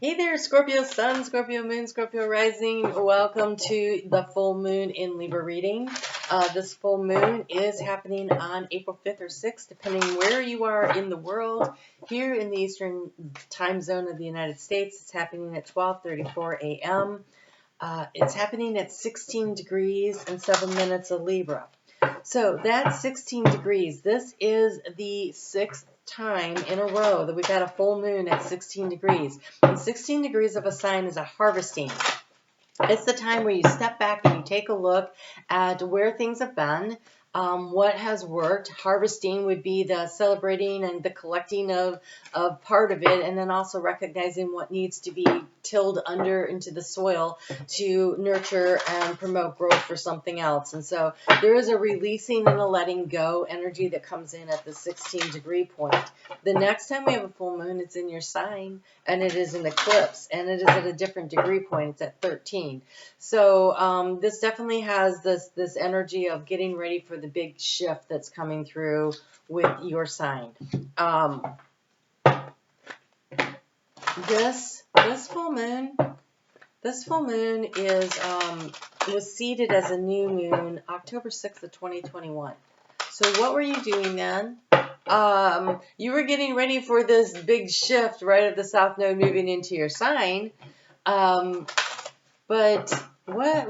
Hey there, Scorpio Sun, Scorpio Moon, Scorpio Rising. Welcome to the full moon in Libra reading. This full moon is happening on April 5th or 6th, depending where you are in the world. Here in the Eastern time zone of the United States, it's happening at 12:34 a.m. It's happening at 16 degrees and 7 minutes of Libra. So that's 16 degrees. This is the 6th time in a row that we've had a full moon at 16 degrees. And 16 degrees of a sign is a harvesting. It's the time where you step back and you take a look at where things have been, what has worked. Harvesting would be the celebrating and the collecting of part of it, and then also recognizing what needs to be tilled under into the soil to nurture and promote growth for something else. And so there is a releasing and a letting go energy that comes in at the 16-degree point. The next time we have a full moon, it's in your sign, and it is an eclipse, and it is at a different degree point. It's at 13. So this definitely has this energy of getting ready for the big shift that's coming through with your sign. This full moon is was seeded as a new moon October 6th of 2021. So what were you doing then? You were getting ready for this big shift right at the South Node moving into your sign. But what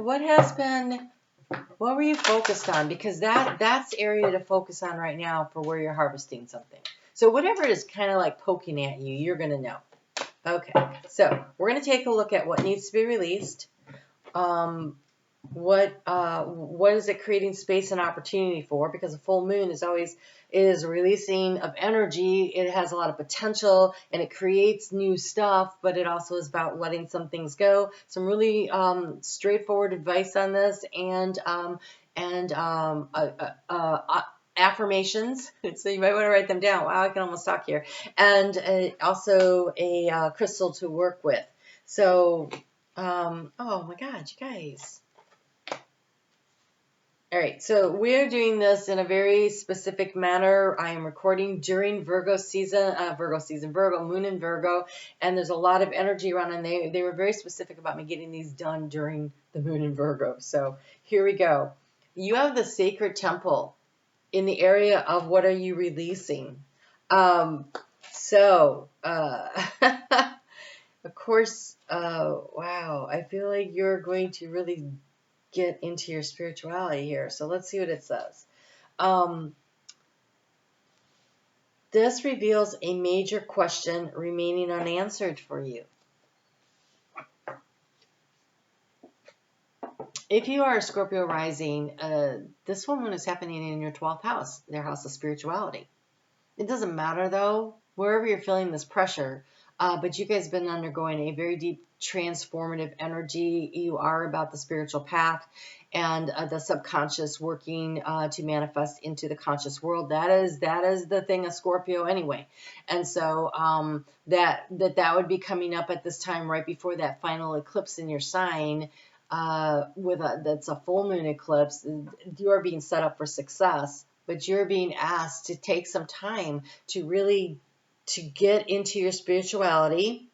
were you focused on? Because that's the area to focus on right now for where you're harvesting something. So whatever is kind of like poking at you, you're going to know. Okay, so we're going to take a look at what needs to be released. What is it creating space and opportunity for? Because a full moon is always a releasing of energy. It has a lot of potential and it creates new stuff, but it also is about letting some things go. Some really straightforward advice on this, and affirmations. So you might want to write them down. Wow, I can almost talk here. And also a crystal to work with. So, oh my God, you guys. All right, so we're doing this in a very specific manner. I am recording during Virgo moon in Virgo, and there's a lot of energy around, and they were very specific about me getting these done during the moon in Virgo. So here we go. You have the sacred temple in the area of what are you releasing? Of course, wow, I feel like you're going to really get into your spirituality here. So let's see what it says. This reveals a major question remaining unanswered for you. If you are a Scorpio rising, this full moon is happening in your 12th house, their house of spirituality. It doesn't matter though, wherever you're feeling this pressure, but you guys have been undergoing a very deep transformative energy. You are about the spiritual path and the subconscious working to manifest into the conscious world. That is the thing of Scorpio anyway. And so that would be coming up at this time right before that final eclipse in your sign. That's a full moon eclipse. You are being set up for success, but you're being asked to take some time to really get into your spirituality,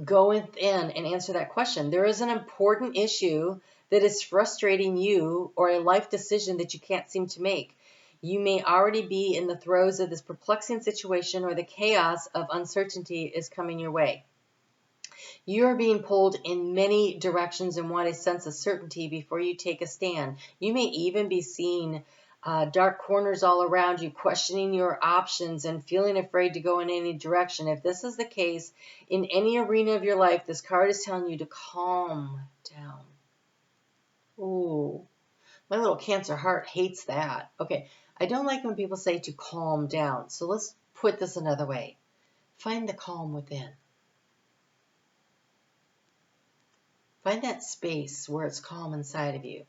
go within and answer that question. There is an important issue that is frustrating you, or a life decision that you can't seem to make. You may already be in the throes of this perplexing situation, or the chaos of uncertainty is coming your way. You are being pulled in many directions and want a sense of certainty before you take a stand. You may even be seeing dark corners all around you, questioning your options and feeling afraid to go in any direction. If this is the case in any arena of your life, this card is telling you to calm down. Ooh, my little Cancer heart hates that. Okay, I don't like when people say to calm down. So let's put this another way. Find the calm within. Find that space where it's calm inside of you.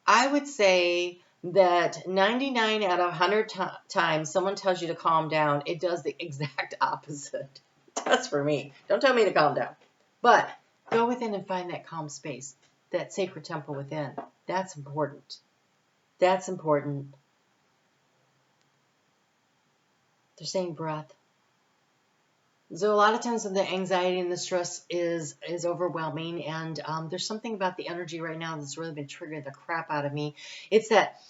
I would say that 99 out of 100 times someone tells you to calm down, it does the exact opposite. It does for me. Don't tell me to calm down. But go within and find that calm space, that sacred temple within. That's important. That's important. They're saying breath. So a lot of times when the anxiety and the stress is overwhelming, and there's something about the energy right now that's really been triggering the crap out of me. It's that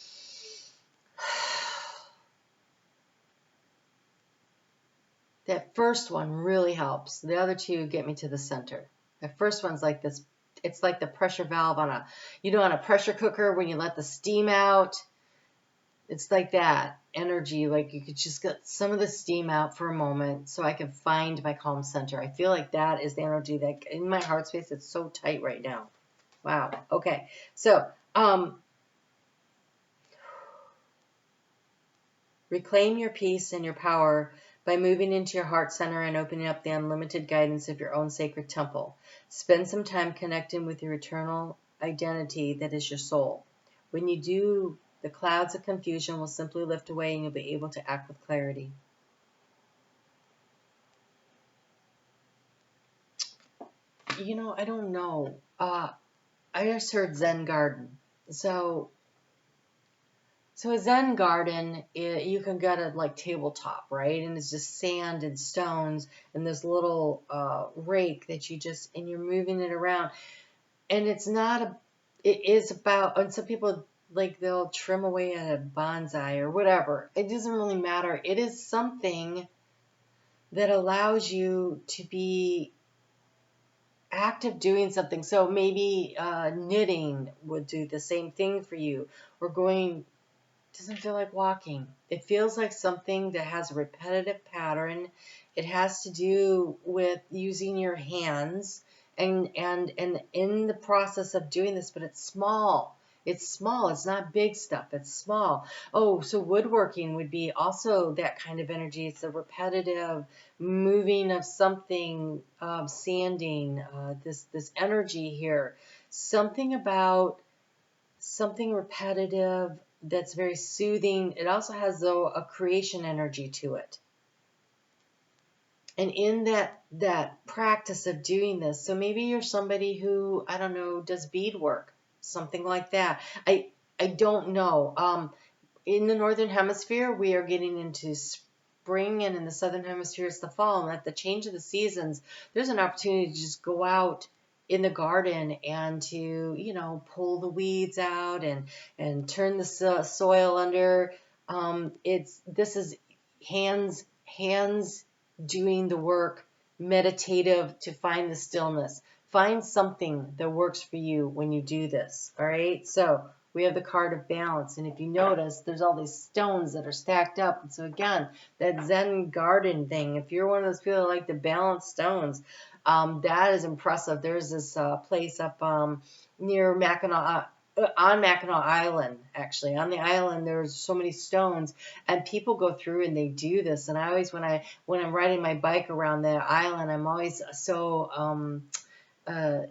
that first one really helps. The other two get me to the center. The first one's like this. It's like the pressure valve on a, on a pressure cooker when you let the steam out. It's like that energy, like you could just get some of the steam out for a moment so I can find my calm center. I feel like that is the energy that in my heart space, it's so tight right now. Wow. Okay. So, reclaim your peace and your power by moving into your heart center and opening up the unlimited guidance of your own sacred temple. Spend some time connecting with your eternal identity that is your soul. When you do, the clouds of confusion will simply lift away and you'll be able to act with clarity. I don't know. I just heard Zen garden. So a Zen garden, you can get a like tabletop, right? And it's just sand and stones and this little rake that and you're moving it around. And it is about, and some people, like, they'll trim away a bonsai or whatever. It doesn't really matter. It is something that allows you to be active doing something. So maybe knitting would do the same thing for you, or doesn't feel like walking. It feels like something that has a repetitive pattern. It has to do with using your hands and in the process of doing this, but it's small. It's small. It's not big stuff. It's small. Oh, so woodworking would be also that kind of energy. It's a repetitive moving of something, sanding, this energy here. Something about something repetitive that's very soothing. It also has, though, a creation energy to it. And in that practice of doing this, so maybe you're somebody who, I don't know, does beadwork, something like that. I don't know. In the Northern Hemisphere, we are getting into spring, and in the Southern Hemisphere, it's the fall. And at the change of the seasons, there's an opportunity to just go out in the garden and to, pull the weeds out and turn the soil under. This is hands doing the work, meditative, to find the stillness. Find something that works for you when you do this. All right. So we have the card of balance. And if you notice, there's all these stones that are stacked up. And so again, that Zen garden thing, if you're one of those people that like to balance stones, that is impressive. There's this place up near Mackinac, on Mackinac Island, actually. On the island, there's so many stones, and people go through and they do this. And I always, when I'm riding my bike around the island, I'm always so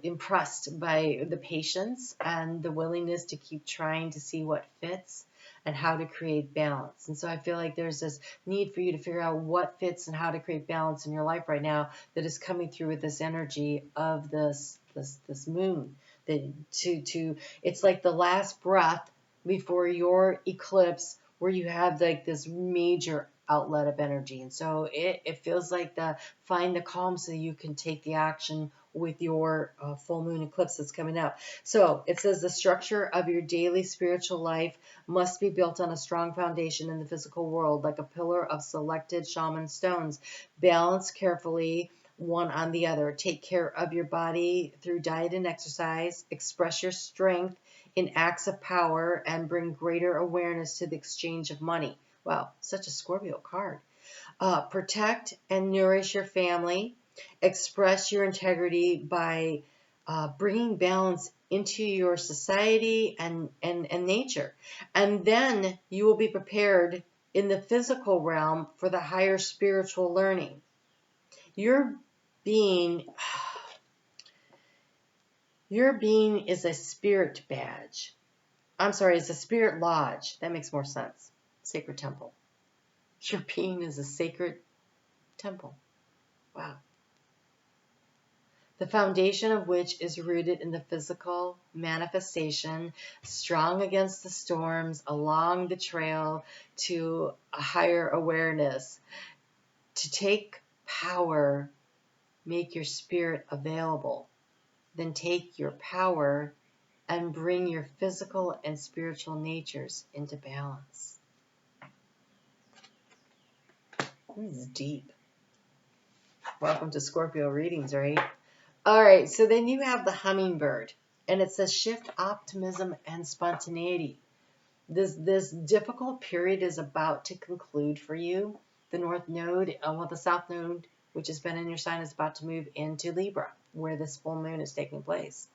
impressed by the patience and the willingness to keep trying to see what fits and how to create balance. And so I feel like there's this need for you to figure out what fits and how to create balance in your life right now that is coming through with this energy of this moon. It's like the last breath before your eclipse, where you have like this major outlet of energy. And so it feels like find the calm so you can take the action with your full moon eclipse that's coming up. So it says the structure of your daily spiritual life must be built on a strong foundation in the physical world, like a pillar of selected shaman stones. Balance carefully one on the other. Take care of your body through diet and exercise. Express your strength in acts of power and bring greater awareness to the exchange of money. Wow, such a Scorpio card. Protect and nourish your family. Express your integrity by bringing balance into your society and nature. And then you will be prepared in the physical realm for the higher spiritual learning. Your being is a spirit badge. I'm sorry, it's a spirit lodge. That makes more sense. Sacred temple. Your being is a sacred temple. Wow. the foundation of which is rooted in the physical manifestation, strong against the storms, along the trail to a higher awareness. To take power, make your spirit available. Then take your power and bring your physical and spiritual natures into balance. This is deep. Welcome to Scorpio readings, right? All right, so then you have the hummingbird, and it says shift optimism and spontaneity. This difficult period is about to conclude for you. The North Node, the South Node, which has been in your sign, is about to move into Libra, where this full moon is taking place.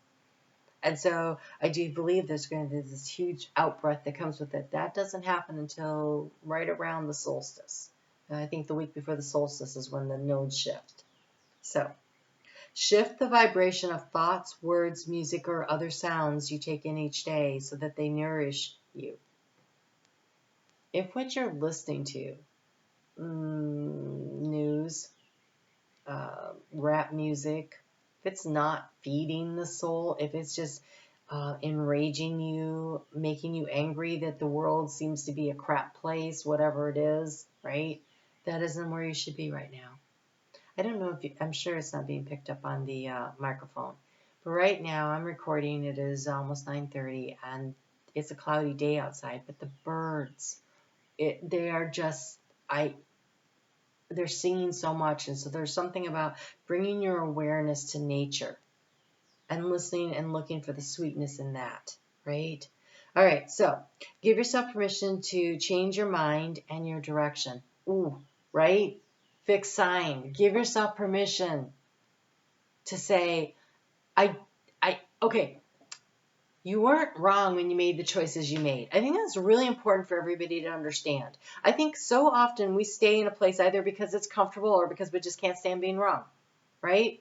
And so I do believe there's going to be this huge outbreath that comes with it. That doesn't happen until right around the solstice. And I think the week before the solstice is when the nodes shift. So shift the vibration of thoughts, words, music, or other sounds you take in each day so that they nourish you. If what you're listening to, news, rap music, if it's not feeding the soul, if it's just enraging you, making you angry that the world seems to be a crap place, whatever it is, right? That isn't where you should be right now. I don't know if you, I'm sure it's not being picked up on the microphone, but right now I'm recording. It is almost 9:30 and it's a cloudy day outside, but the birds, they are just, they're singing so much. And so there's something about bringing your awareness to nature and listening and looking for the sweetness in that, right? All right, so give yourself permission to change your mind and your direction. Ooh, right? Fixed sign. Give yourself permission to say, okay, you weren't wrong when you made the choices you made. I think that's really important for everybody to understand. I think so often we stay in a place either because it's comfortable or because we just can't stand being wrong, right?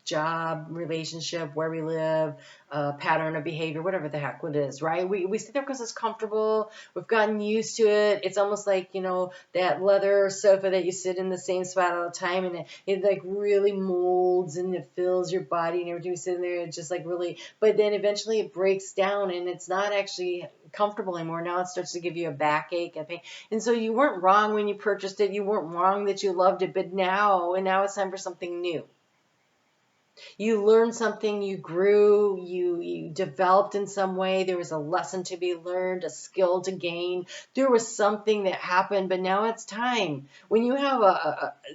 Job, relationship, where we live, pattern of behavior, whatever the heck it is, right? We sit there because it's comfortable. We've gotten used to it. It's almost like, that leather sofa that you sit in the same spot all the time, and it like really molds and it fills your body and everything. You sit in there, it's just like really, but then eventually it breaks down and it's not actually comfortable anymore. Now it starts to give you a backache, a pain. And so you weren't wrong when you purchased it. You weren't wrong that you loved it, but now it's time for something new. You learned something, you grew, you developed in some way. There was a lesson to be learned, a skill to gain. There was something that happened, but now it's time. When you have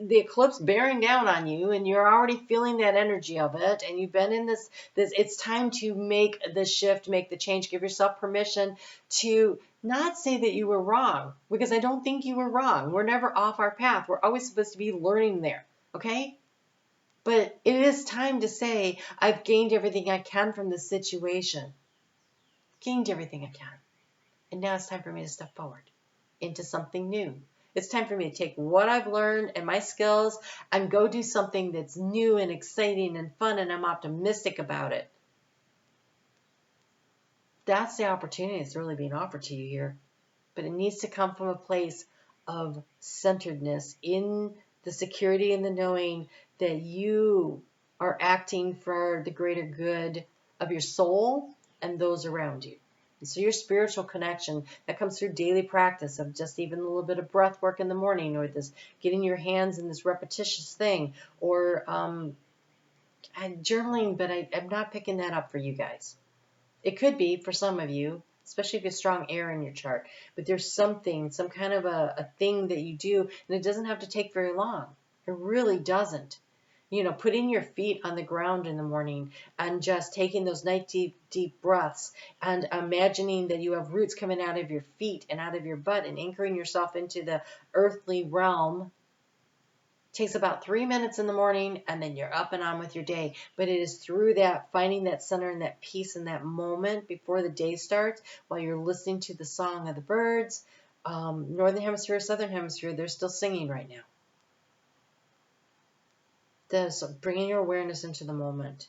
the eclipse bearing down on you and you're already feeling that energy of it, and you've been in this, it's time to make the shift, make the change. Give yourself permission to not say that you were wrong, because I don't think you were wrong. We're never off our path. We're always supposed to be learning there, okay? But it is time to say, I've gained everything I can from this situation. Gained everything I can. And now it's time for me to step forward into something new. It's time for me to take what I've learned and my skills and go do something that's new and exciting and fun, and I'm optimistic about it. That's the opportunity that's really being offered to you here. But it needs to come from a place of centeredness in the security and the knowing that you are acting for the greater good of your soul and those around you. And so your spiritual connection, that comes through daily practice of just even a little bit of breath work in the morning, or this getting your hands in this repetitious thing, or journaling, but I'm not picking that up for you guys. It could be for some of you, especially if you have strong air in your chart. But there's something, some kind of a thing that you do, and it doesn't have to take very long. It really doesn't. Putting your feet on the ground in the morning and just taking those nice deep breaths and imagining that you have roots coming out of your feet and out of your butt and anchoring yourself into the earthly realm takes about 3 minutes in the morning, and then you're up and on with your day. But it is through that, finding that center and that peace in that moment before the day starts, while you're listening to the song of the birds. Northern hemisphere, southern hemisphere, they're still singing right now. So bringing your awareness into the moment.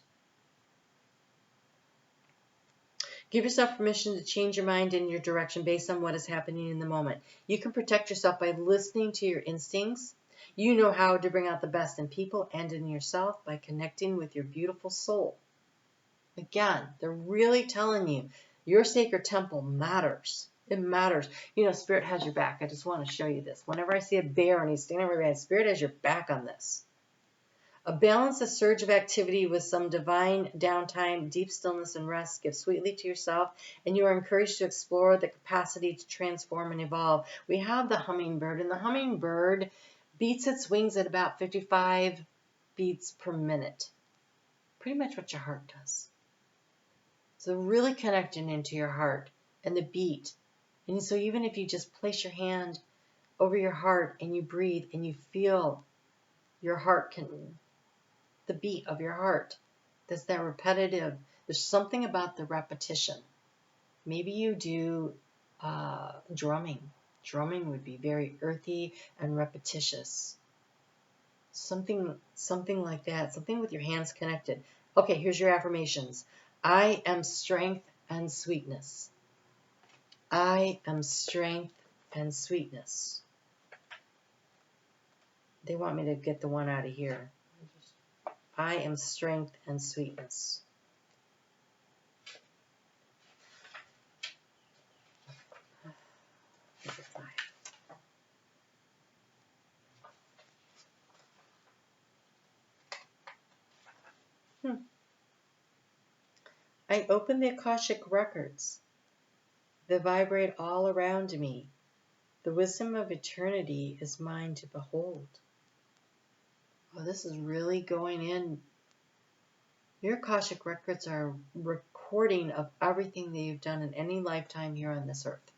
Give yourself permission to change your mind and your direction based on what is happening in the moment. You can protect yourself by listening to your instincts, You know how to bring out the best in people and in yourself by connecting with your beautiful soul. Again, they're really telling you your sacred temple matters. It matters. You know, Spirit has your back. I just want to show you this. Whenever I see a bear and he's standing right behind, Spirit has your back on this. A balanced surge of activity with some divine downtime, deep stillness, and rest gives sweetly to yourself, and you are encouraged to explore the capacity to transform and evolve. We have the hummingbird, and the hummingbird beats its wings at about 55 beats per minute. Pretty much what your heart does. So really connecting into your heart and the beat. And so even if you just place your hand over your heart and you breathe and you feel your heart the beat of your heart. That's that repetitive. There's something about the repetition. Maybe you do drumming. Drumming would be very earthy and repetitious. Something like that. Something with your hands connected. Okay, here's your affirmations. I am strength and sweetness. I am strength and sweetness. They want me to get the one out of here. I am strength and sweetness. I open the Akashic records. They vibrate all around me. The wisdom of eternity is mine to behold. Oh, this is really going in. Your Akashic records are a recording of everything that you've done in any lifetime here on this earth.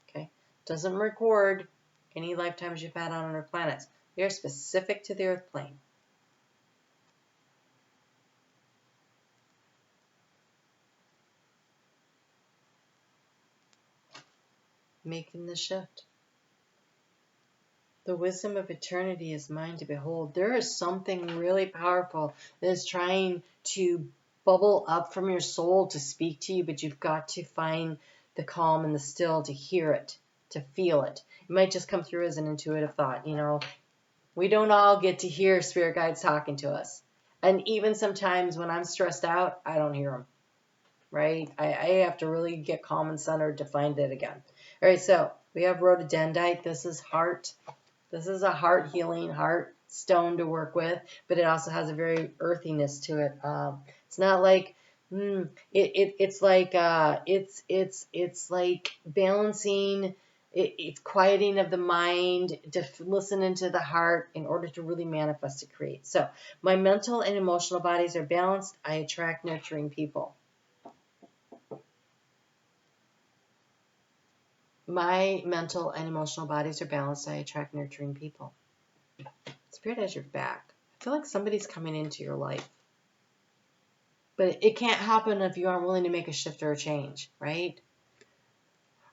Okay? Doesn't record any lifetimes you've had on other planets. They are specific to the earth plane. Making the shift. The wisdom of eternity is mine to behold. There is something really powerful that is trying to bubble up from your soul to speak to you, but you've got to find the calm and the still to hear it, to feel it. It might just come through as an intuitive thought. You know, we don't all get to hear spirit guides talking to us. And even sometimes when I'm stressed out, I don't hear them. Right? I have to really get calm and centered to find it again. All right, so we have rhododendrite. This is heart. This is a heart healing, heart stone to work with, but it also has a very earthiness to it. It's not like it's like it's like balancing. It's quieting of the mind to listen into the heart in order to really manifest to create. So my mental and emotional bodies are balanced. I attract nurturing people. My mental and emotional bodies are balanced. I attract nurturing people. Spirit has your back. I feel like somebody's coming into your life. But it can't happen if you aren't willing to make a shift or a change, right?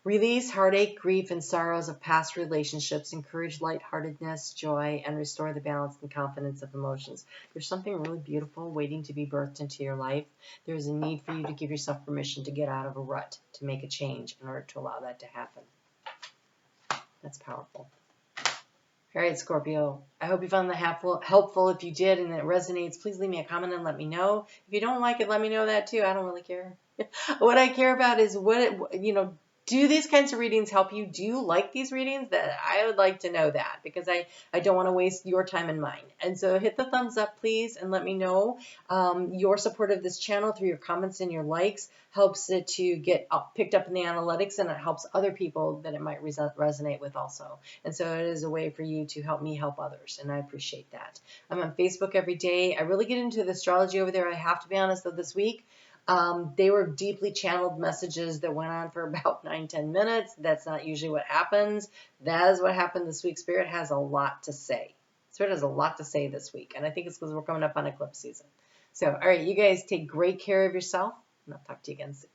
Release heartache, grief, and sorrows of past relationships. Encourage lightheartedness, joy, and restore the balance and confidence of emotions. There's something really beautiful waiting to be birthed into your life. There's a need for you to give yourself permission to get out of a rut, to make a change in order to allow that to happen. That's powerful. All right, Scorpio, I hope you found that helpful. If you did and it resonates, please leave me a comment and let me know. If you don't like it, let me know that too. I don't really care. What I care about is do these kinds of readings help you? Do you like these readings? That I would like to know that, because I don't want to waste your time and mine. And so hit the thumbs up, please, and let me know. Your support of this channel through your comments and your likes helps it to get picked up in the analytics, and it helps other people that it might resonate with also. And so it is a way for you to help me help others, and I appreciate that. I'm on Facebook every day. I really get into the astrology over there. I have to be honest, though, this week. They were deeply channeled messages that went on for about 9-10 minutes. That's not usually what happens. That is what happened this week. Spirit has a lot to say. Spirit has a lot to say this week, and I think it's because we're coming up on eclipse season. So, all right, you guys take great care of yourself, and I'll talk to you again soon.